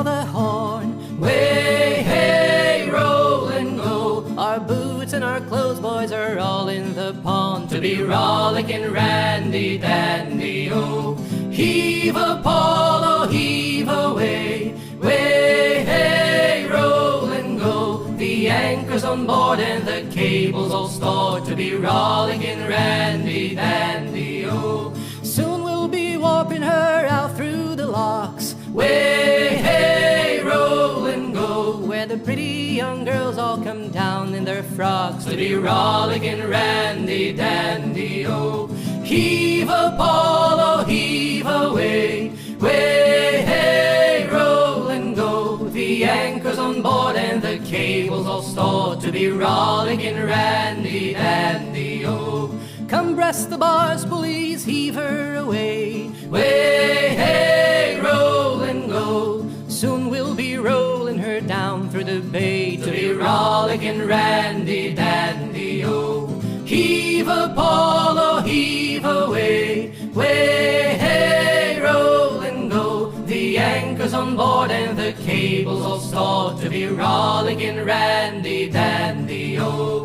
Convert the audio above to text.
the horn. Way, hey, roll and go. Our boots and our clothes, boys, are all in the pond to be rollicking randy dandy, oh. Heave a Paul, oh, heave away. Way, hey, roll and go. The anchor's on board and the cable's all stored to be rollicking randy dandy, oh. Soon we'll be warping her out through the locks. Way, hey, roll and go. Where the pretty young girls all come down in their frocks to be rollicking randy dandy, oh. Heave a Paul, oh, heave away. Way, hey, roll and go. The anchor's on board and the cable's all stored to be rollicking randy dandy, oh. Come breast the bars, bullies, heave her away. Way, hey, roll and go. Soon we'll be rolling her down through the bay to be rollicking randy dandy, oh. Heave a Paul, oh, heave away. Way, hey, roll and go. The anchor's on board and the cable's all stored to be rollicking randy dandy, oh.